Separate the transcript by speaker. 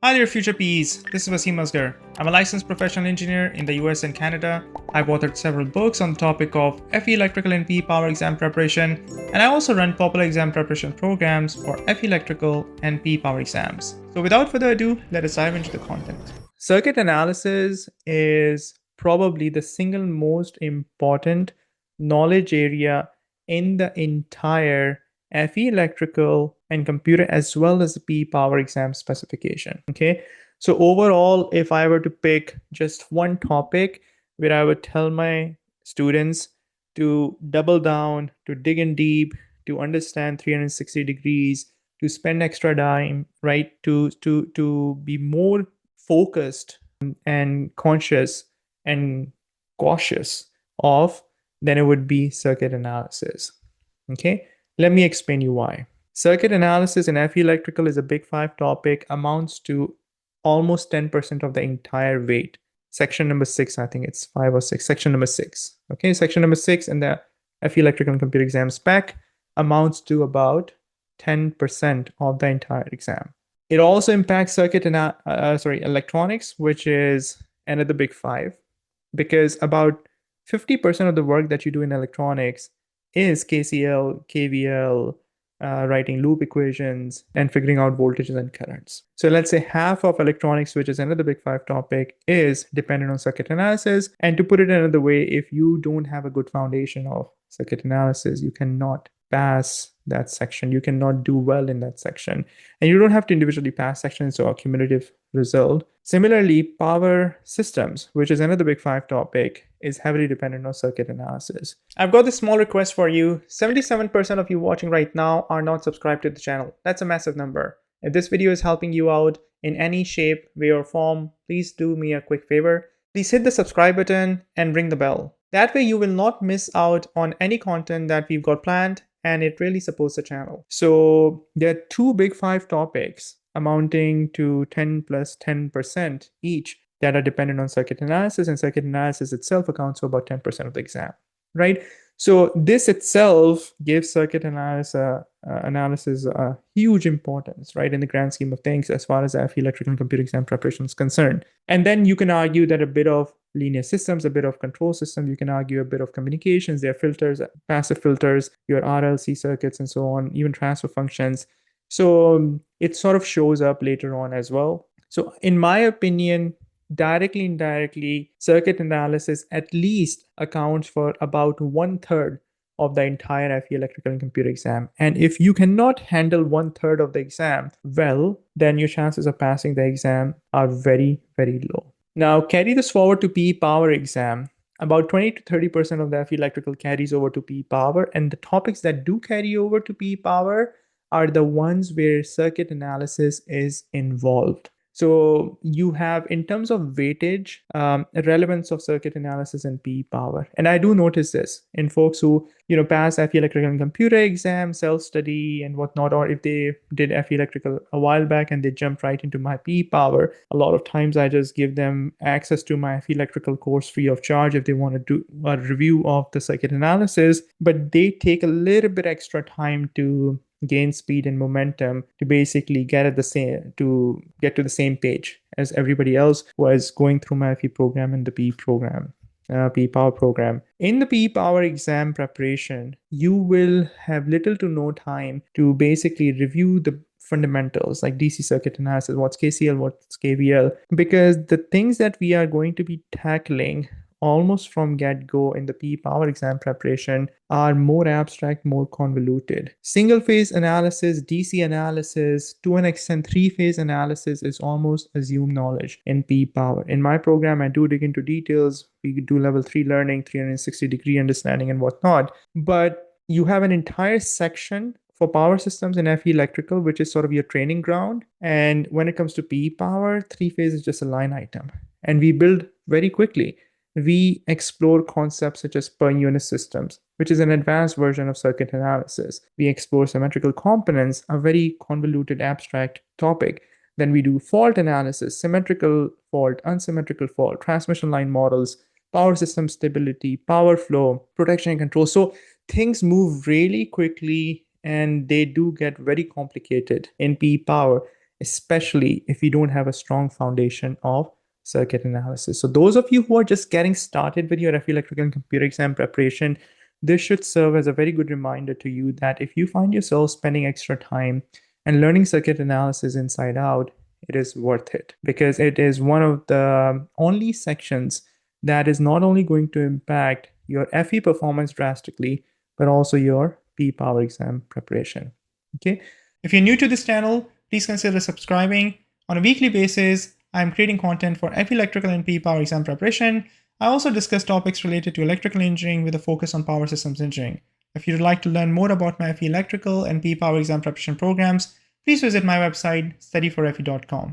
Speaker 1: Hi there, future Ps. This is Wasim. I'm a licensed professional engineer in the US and Canada. I've authored several books on the topic of FE electrical and PE power exam preparation, and I also run popular exam preparation programs for FE electrical and PE power exams. So without further ado, let us dive into the content. Circuit analysis is probably the single most important knowledge area in the entire FE electrical and computer as well as the P power exam specification. Okay. So overall, if I were to pick just one topic where I would tell my students to double down, to dig in deep, to understand 360 degrees, to spend extra time, right? To be more focused and conscious and cautious of, then it would be circuit analysis. Okay. Let me explain you why. Circuit analysis in FE electrical is a big five topic, amounts to almost 10% of the entire weight. Section number six, I think it's five or six, section number six. Okay, section number six in the FE electrical and computer exam spec amounts to about 10% of the entire exam. It also impacts electronics, which is another big five, because about 50% of the work that you do in electronics is KCL, KVL, writing loop equations, and figuring out voltages and currents. So let's say half of electronics, which is another big five topic, is dependent on circuit analysis. And to put it another way, if you don't have a good foundation of circuit analysis, you cannot pass that section. You cannot do well in that section. And you don't have to individually pass sections, so a cumulative result. Similarly, power systems, which is another big five topic, is heavily dependent on circuit analysis. I've got this small request for you. 77% of you watching right now are not subscribed to the channel. That's a massive number. If this video is helping you out in any shape, way, or form, please do me a quick favor. Please hit the subscribe button and ring the bell. That way you will not miss out on any content that we've got planned, and it really supports the channel. So there are two big five topics amounting to 10 plus 10% each that are dependent on circuit analysis, and circuit analysis itself accounts for about 10% of the exam, right? So this itself gives circuit analysis a huge importance, right, in the grand scheme of things as far as the FE electrical and computer exam preparation is concerned. And then you can argue that a bit of linear systems, a bit of control systems, you can argue a bit of communications, there are filters, passive filters, your RLC circuits, and so on, even transfer functions. So it sort of shows up later on as well. So in my opinion, directly, indirectly, circuit analysis at least accounts for about 1/3 of the entire FE electrical and computer exam. And if you cannot handle 1/3 of the exam well, then your chances of passing the exam are very, very low. Now, carry this forward to PE power exam. About 20 to 30% of the FE electrical carries over to PE power, and the topics that do carry over to PE power are the ones where circuit analysis is involved. So you have, in terms of weightage, relevance of circuit analysis and PE power. And I do notice this in folks who, pass FE electrical and computer exam, self-study and whatnot, or if they did FE electrical a while back and they jumped right into my PE power. A lot of times I just give them access to my FE electrical course free of charge if they want to do a review of the circuit analysis, but they take a little bit extra time to gain speed and momentum to basically get to the same page as everybody else who is going through my FE program and the PE program. PE Power program. In the PE Power exam preparation, you will have little to no time to basically review the fundamentals like DC circuit analysis, what's KCL, what's KVL, because the things that we are going to be tackling almost from get-go in the PE power exam preparation are more abstract, more convoluted. Single-phase analysis, DC analysis, to an extent three-phase analysis is almost assumed knowledge in PE power. In my program, I do dig into details. We do level 3 learning, 360-degree understanding and whatnot. But you have an entire section for power systems in FE electrical, which is sort of your training ground. And when it comes to PE power, three-phase is just a line item. And we build very quickly. We explore concepts such as per unit systems, which is an advanced version of circuit analysis. We explore symmetrical components, a very convoluted abstract topic. Then we do fault analysis, symmetrical fault, unsymmetrical fault, transmission line models, power system stability, power flow, protection and control. So things move really quickly and they do get very complicated in PE power. especially if you don't have a strong foundation of circuit analysis. So those of you who are just getting started with your FE electrical and computer exam preparation, this should serve as a very good reminder to you that if you find yourself spending extra time and learning circuit analysis inside out, it is worth it, because it is one of the only sections that is not only going to impact your FE performance drastically, but also your P Power exam preparation. Okay. If you're new to this channel, please consider subscribing. On a weekly basis, I'm creating content for FE electrical and P Power exam preparation. I also discuss topics related to electrical engineering with a focus on power systems engineering. If you'd like to learn more about my FE electrical and P Power exam preparation programs, please visit my website, studyforfe.com.